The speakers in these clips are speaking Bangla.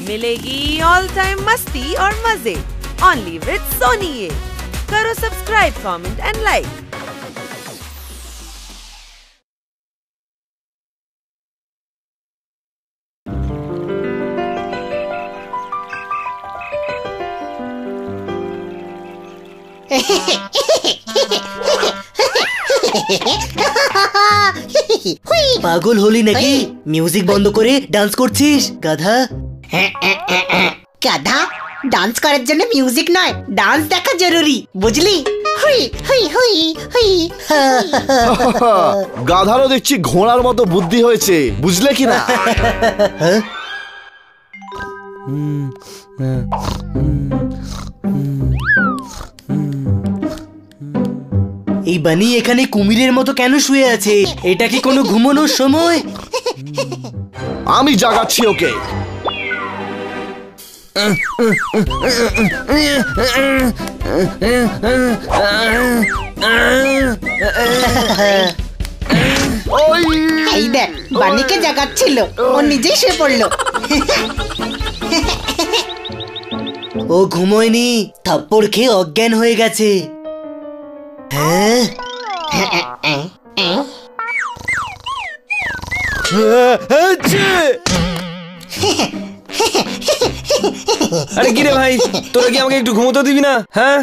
मिलेगी ऑल टाइम मस्ती और मजे ओनली विद सोनी ये। करो सब्सक्राइब, कमेंट एंड लाइक। পাগল হলি নাকি? মিউজিক বন্ধ করে ডান্স করছিস গাধা? গাধা? ডান্স করার জন্য মিউজিক নয়, ডান্স দেখা জরুরি, বুঝলি? হুই হুই হুই হুই। গাধারও দেখছি ঘোড়ার মতো বুদ্ধি হয়েছে, বুঝলে কি না? এই বানি এখানে কুমিরের মতো কেন শুয়ে আছে? এটা কি কোনো ঘুমানোর সময়? আমি জাগাচ্ছি ওকে। এই দেখ, বানিকে জাগাচ্ছিল, ও নিজেই শুয়ে পড়লো। ও ঘুমোয়নি, থাপ্পড় খেয়ে অজ্ঞান হয়ে গেছে। হ্যাঁ, আরে কি রে ভাই, তোরা কি আমাকে একটু ঘুমোতে দিবি না? হ্যাঁ,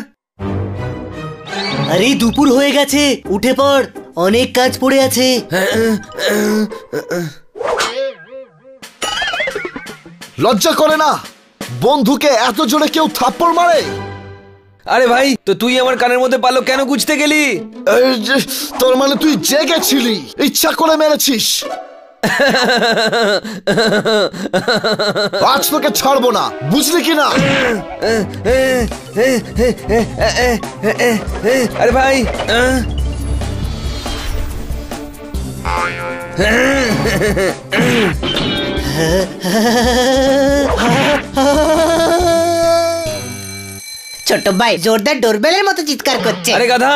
আরে দুপুর হয়ে গেছে, উঠে পড়, অনেক কাজ পড়ে আছে। লজ্জা করে না? বন্ধুকে এত জোরে কেউ থাপ্পড় মারে? আরে ভাই, তো তুই আমার কানের মধ্যে পালক কেন গুছতে গেলি? তোর মানে তুই জেগেছিলি, ইচ্ছা করে মেরেছিস। আজ তোকে ছাড়বো না, বুঝলি কি না? আরে ভাই, ছোট ভাই জোরদার ডোরবেলের মতো চিৎকার করছে। আরে গাধা,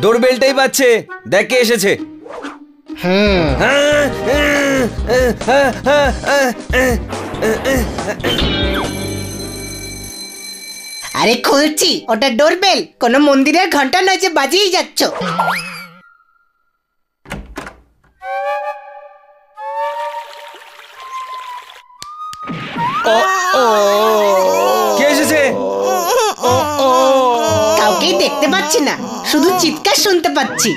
ডোরবেলটাই বাজছে, দেখ কে এসেছে। আরে খুলছি, ওটা ডোরবেল, কোনো মন্দিরের ঘন্টা নয় যে বাজিয়েই যাচ্ছ। কে এসেছে? কাউকেই দেখতে পাচ্ছি না, শুধু চিৎকার শুনতে পাচ্ছি।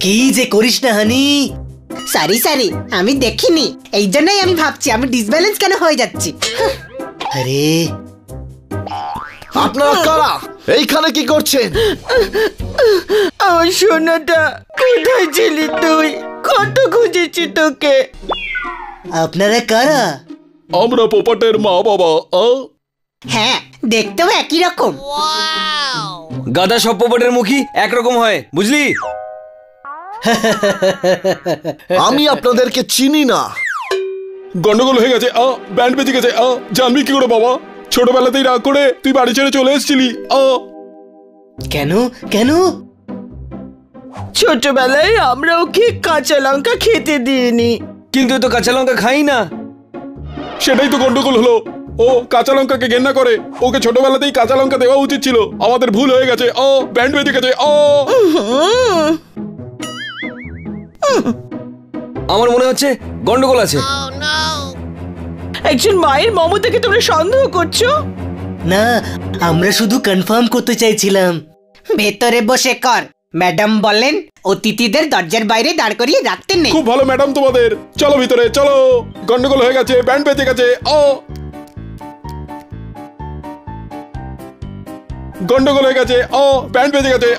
কি যে করিস না হানি? সরি সরি, আমি দেখিনি, এই জন্যই আমি ভাবছি আমি ডিসব্যালেন্স কেন হয়ে যাচ্ছি। আরে আপনারা কারা? এইখানে কি করছেন? আমার সোনাটা কোথায় ছিলি তুই? কত খুঁজেছি তোকে। আপনারা কারা? আমরা পোপটের মা বাবা। হ্যাঁ, দেখতেও একই রকম। গাধা, সব পোপটের মুখী একরকম হয়, বুঝলি? আমি আপনাদেরকে চিনি না। গন্ডগোল হয়ে গেছে, ব্যান্ড বেজে গেছে। জানবি কি করে বাবা? ছোটবেলাতেই রাগ করে তুই বাড়ি ছেড়ে চলে এসেছিলি। কেন কেন? ছোটবেলায় আমরা ওকে কাঁচা লঙ্কা খেতে দিইনি। কিন্তু তো কাঁচা লঙ্কা খাই না। সেটাই তো গন্ডগোল হলো। ও কাঁচা লঙ্কাকে ঘেন্না করে, ওকে ছোটবেলাতেই কাঁচা লঙ্কা দেওয়া উচিত ছিল। আমাদের ভুল হয়ে গেছে। ব্যান্ড বেজে গেছে। আমার মনে হচ্ছে গন্ডগোল আছে। একজন মায়ের মমতাকে তোমরা সন্দেহ করছো? না, আমরা শুধু কনফার্ম করতে চাইছিলাম। ভেতরে বসে কর, ম্যাডাম বলেন অতিথিদের দরজার বাইরে দাঁড় করিয়ে রাখতে নেই। খুব ভালো ম্যাডাম তোমাদের। চলো ভিতরে চলো, গন্ডগোল হয়ে গেছে, ব্যান্ড বেজে গেছে। গন্ডগোল হয়ে গেছে। ব্যান্ড বেজে গেছে।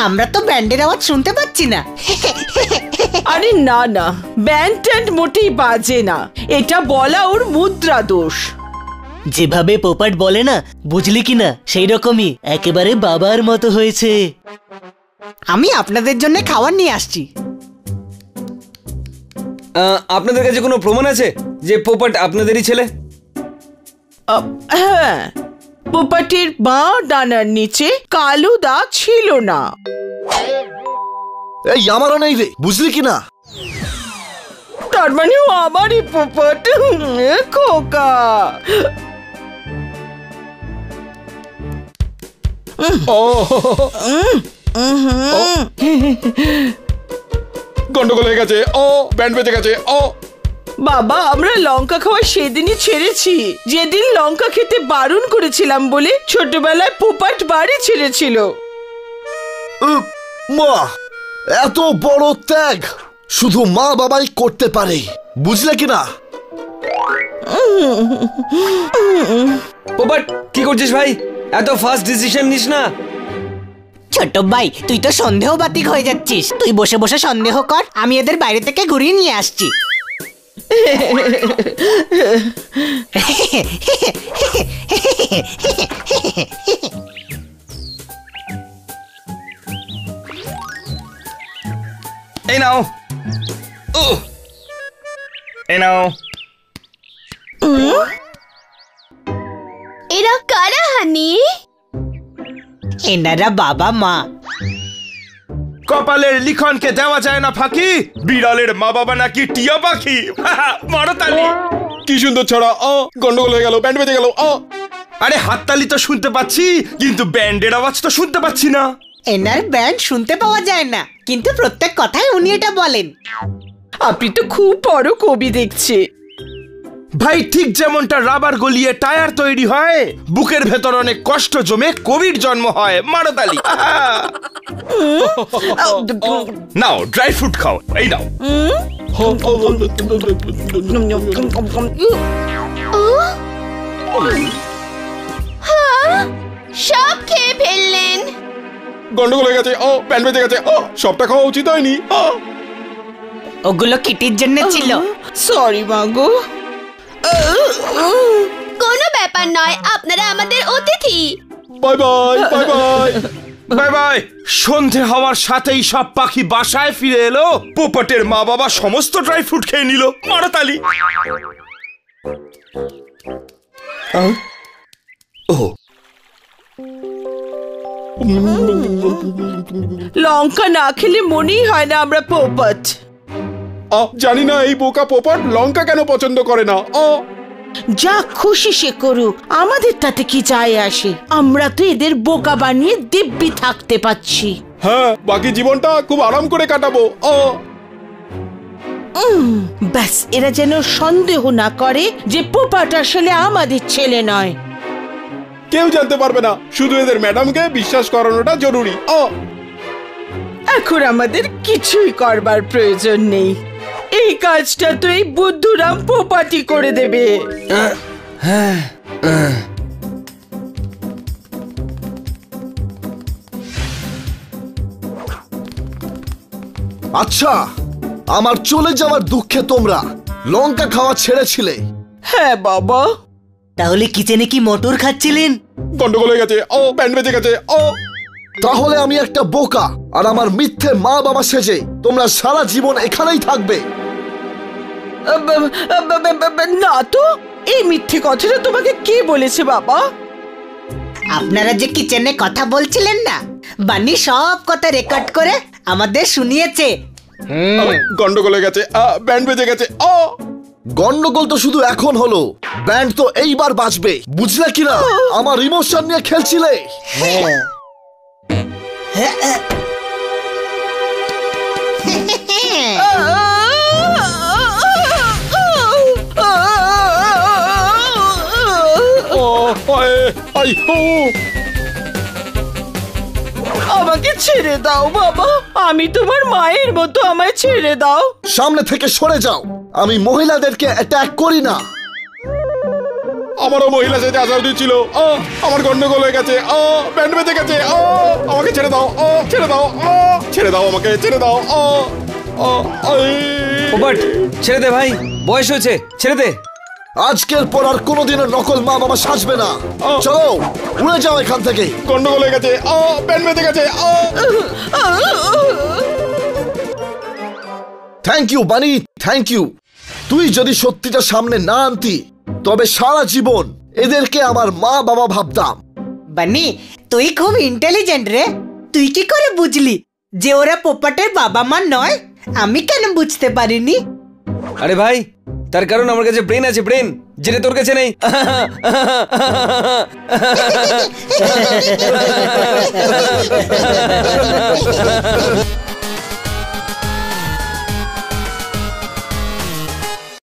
আমরা তো ব্যান্ডের আওয়াজ শুনতে পাচ্ছি না। আরে না না, ব্যান্ড ট্যান্ড মোটেই বাজে না, এটা বলা ওর মুদ্রা দোষ। যেভাবে পোপাট বলে না, বুঝলি কি না, সেই রকমই একেবারে বাবার মতো হয়েছে। আমি আপনাদের জন্য খাবার নিয়ে আসছি। আপনাদের কাছে কোনো প্রমাণ আছে যে পোপট আপনাদেরই ছেলে? হ্যাঁ, পোপাটের বাঁ ডানার নিচে কালো দাগ ছিল না। এই আমারও নেই রে, বুঝলি কি না? তার মানে ও আমারই পোপট। খোকা, ও গন্ডগোল হয়ে গেছে। ও ব্যান্ড বেজে গেছে। ও বাবা, আমরা লঙ্কা খাওয়া সেদিনই ছেড়েছি যেদিন লঙ্কা খেতে বারণ করেছিলাম বলে ছোটবেলায় পোপাট বাড়ি ছেড়েছিল। মা, এত বড় ত্যাগ শুধু মা বাবাই করতে পারে, বুঝলে কি না? পোপট, কি করছিস ভাই? এত ফাস্ট ডিসিশন নিস না। ছোট ভাই, তুই তো সন্দেহবাতিক হয়ে যাচ্ছিস। তুই বসে বসে সন্দেহ কর, আমি এদের বাইরে থেকে ঘুরিয়ে নিয়ে আসছি। এই নাও, এই নাও। এরা কারা হানি? এনারা বাবা মা। কপালের লিখনকে দেওয়া যায় না ফাঁকি। বিড়ালের মা বাবা নাকি টিয়া পাখি। মারো তালি। কি সুন্দর ছড়া। ও গন্ডগোল হয়ে গেল, ব্যান্ড বেজে গেল। ও আরে হাততালি তো শুনতে পাচ্ছি, কিন্তু ব্যান্ডের আওয়াজ তো শুনতে পাচ্ছি না। এনার ব্যান্ড শুনতে পাওয়া যায় না, কিন্তু প্রত্যেক কথায় উনি এটা বলেন। আপনি তো খুব বড় কবি দেখছি। ভাই, ঠিক যেমনটা রাবার গলিয়ে টায়ার তৈরি হয়, বুকের ভেতর অনেক কষ্ট জমে কবির জন্ম হয়। মারো তালি। নাও ড্রাই ফ্রুট খাও, এই নাও। সব খেয়ে ফেললেন। গন্ডগোল হয়ে গেছে। ও ব্যান্ড বেজে গেছে। ও সবটা খাওয়া উচিত হয়নি। ওগুলো কিটির জন্য ছিল। সরি মাগো। কোনো ব্যাপার নয়, আপনারা আমাদের অতিথি। Bye bye bye bye bye bye. সন্ধে হওয়ার সাথেই সব পাখি বাসায় ফিরে এলো। পোপটের মা বাবা সমস্ত ড্রাই ফ্রুট খেয়ে নিল। মারো তালি। লঙ্কা না খেলে মনেই হয় না আমরা পোপট। জানি না এই বোকা পোপট লঙ্কা কেন পছন্দ করে না। যা খুশি সে করুক, আমাদের তাতে কি যায় আসে? আমরা তো এদের বোকা বানিয়ে দিব্যি থাকতে পাচ্ছি। হ্যাঁ, বাকি জীবনটা খুব আরাম করে কাটাবো। ব্যাস, এরা যেন সন্দেহ না করে যে পোপট আসলে আমাদের ছেলে নয়। কেউ জানতে পারবে না, শুধু এদের ম্যাডামকে বিশ্বাস করানোটা জরুরি। এখন আমাদের কিছুই করবার প্রয়োজন নেই। এই কাজটা তো এই বুদ্ধুরাম পোপাটি করে দেবে। আচ্ছা, আমার চলে যাওয়ার দুঃখে তোমরা লঙ্কা খাওয়া ছেড়েছিলে? হ্যাঁ বাবা। তাহলে কিচেনে কি মটর খাচ্ছিলেন? গন্ডগোল হয়ে গেছে। ব্যান্ড বেজে গেছে। তাহলে আমি একটা বোকা, আর আমার মিথ্যে মা বাবা সেজে তোমরা সারা জীবন এখানেই থাকবে? না তো, এই মিথ্যে কথাটা তোমাকে কে বলেছে বাবা? আপনারা যে কিচেনে কথা বলছিলেন না, বানি সব কথা রেকর্ড করে আমাদের শুনিয়েছে। গন্ডগোল হয়ে গেছে। ব্যান্ড বেজে গেছে। গন্ডগোল তো শুধু এখন হলো, ব্যান্ড তো এইবার বাজবে, বুঝলে কিনা? আমার ইমোশন নিয়ে খেলছিলে। আমাকে ছেড়ে দাও বাবা, আমি তোমার মায়ের মতো, আমায় ছেড়ে দাও। সামনে থেকে সরে যাও, আমি মহিলাদেরকে অ্যাটাক করি না। আমারও মহিলা সেজে আসা উচিত ছিল। আমার গন্ডগোল হয়ে গেছে। ব্যান্ড বেজে গেছে। আমাকে ছেড়ে দাও। ছেড়ে দাও। ছেড়ে দাও, আমাকে ছেড়ে দাও। পোপট, ছেড়ে দে ভাই, বয়স হয়েছে, ছেড়ে দে। আজকের পর আর কোনোদিনও নকল মা বাবা সাজবে না। চলো, উড়ে যাও এখান থেকে। গন্ডগোল হয়ে গেছে। ব্যান্ড বেজে গেছে। থ্যাংক ইউ বানি, থ্যাংক ইউ। তুই যদি সত্যিটা সামনে না আনতি, তবে সারা জীবন এদেরকে আমার মা বাবা ভাবতাম। বানি তুই খুব ইন্টেলিজেন্ট রে। তুই কি করে বুঝলি যে ওরা পোপটের বাবা মা নয়? আমি কেন বুঝতে পারিনি? আরে ভাই, তার কারণ আমার কাছে ব্রেন আছে, ব্রেন, যেটা তোর কাছে নেই।